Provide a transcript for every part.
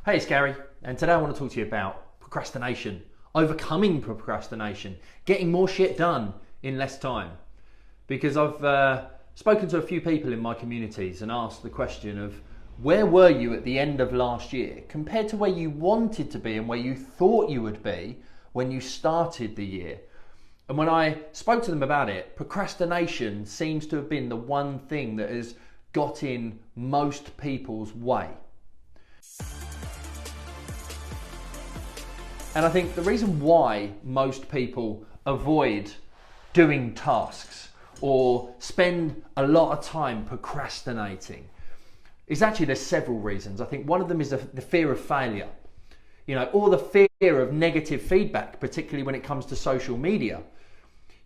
Hey, it's Gary, and today I want to talk to you about procrastination, overcoming procrastination, getting more shit done in less time. Because I've spoken to a few people in my communities and asked the question of where were you at the end of last year compared to where you wanted to be and where you thought you would be when you started the year. And when I spoke to them about it, procrastination seems to have been the one thing that has got in most people's way. And I think the reason why most people avoid doing tasks or spend a lot of time procrastinating is actually, there's several reasons. I think one of them is the fear of failure, or the fear of negative feedback, particularly when it comes to social media.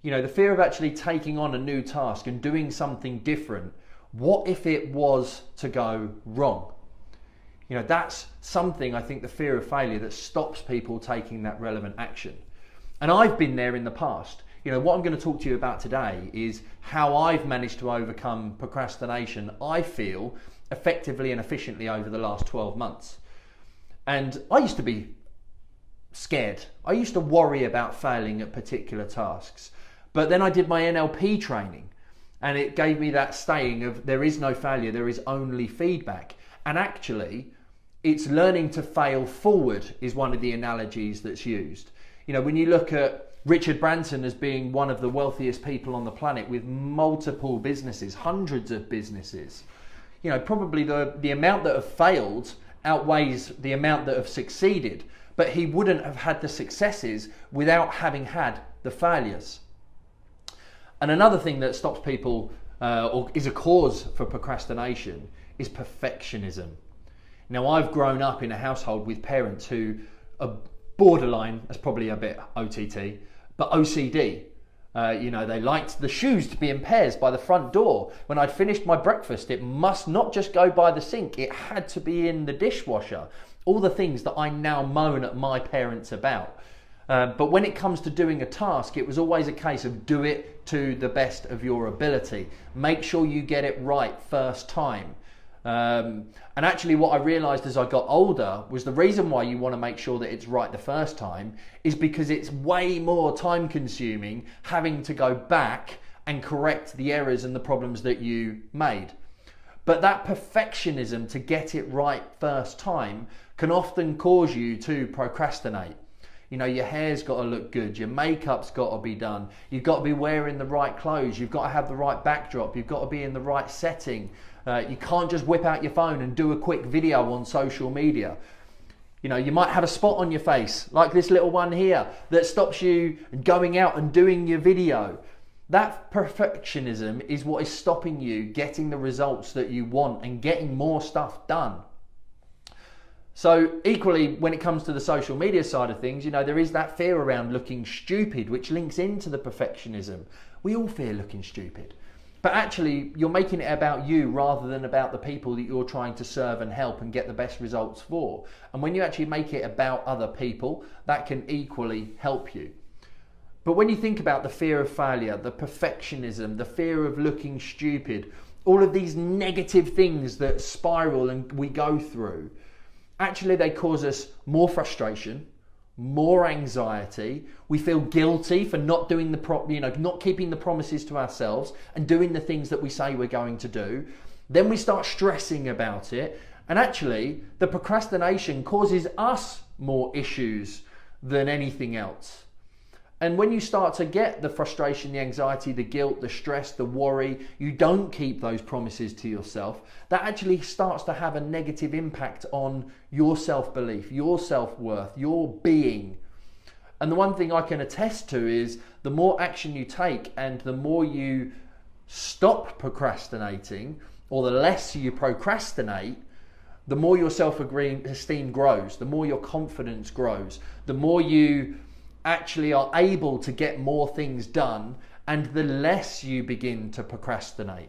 The fear of actually taking on a new task and doing something different. What if it was to go wrong? That's something, I think, the fear of failure that stops people taking that relevant action. And I've been there in the past. What I'm going to talk to you about today is how I've managed to overcome procrastination, I feel, effectively and efficiently over the last 12 months. And I used to be scared. I used to worry about failing at particular tasks. But then I did my NLP training, and it gave me that saying of there is no failure, there is only feedback. And actually, it's learning to fail forward is one of the analogies that's used. When you look at Richard Branson as being one of the wealthiest people on the planet with multiple businesses, hundreds of businesses, probably the amount that have failed outweighs the amount that have succeeded, but he wouldn't have had the successes without having had the failures. And another thing that stops people or is a cause for procrastination is perfectionism. Now, I've grown up in a household with parents who are borderline, that's probably a bit OTT, but OCD. They liked the shoes to be in pairs by the front door. When I'd finished my breakfast, it must not just go by the sink, it had to be in the dishwasher. All the things that I now moan at my parents about. But when it comes to doing a task, it was always a case of do it to the best of your ability. Make sure you get it right first time. And actually what I realized as I got older was the reason why you want to make sure that it's right the first time is because it's way more time consuming having to go back and correct the errors and the problems that you made. But that perfectionism to get it right first time can often cause you to procrastinate. Your hair's got to look good, your makeup's got to be done, you've got to be wearing the right clothes, you've got to have the right backdrop, you've got to be in the right setting. You can't just whip out your phone and do a quick video on social media. You might have a spot on your face, like this little one here, that stops you going out and doing your video. That perfectionism is what is stopping you getting the results that you want and getting more stuff done. So equally, when it comes to the social media side of things, there is that fear around looking stupid, which links into the perfectionism. We all fear looking stupid. But actually, you're making it about you rather than about the people that you're trying to serve and help and get the best results for. And when you actually make it about other people, that can equally help you. But when you think about the fear of failure, the perfectionism, the fear of looking stupid, all of these negative things that spiral and we go through, actually they cause us more frustration, more anxiety. We feel guilty for not doing not keeping the promises to ourselves and doing the things that we say we're going to do. Then we start stressing about it, and actually the procrastination causes us more issues than anything else. And when you start to get the frustration, the anxiety, the guilt, the stress, the worry, you don't keep those promises to yourself, that actually starts to have a negative impact on your self-belief, your self-worth, your being. And the one thing I can attest to is the more action you take and the more you stop procrastinating, or the less you procrastinate, the more your self-esteem grows, the more your confidence grows, the more you actually are able to get more things done, and the less you begin to procrastinate.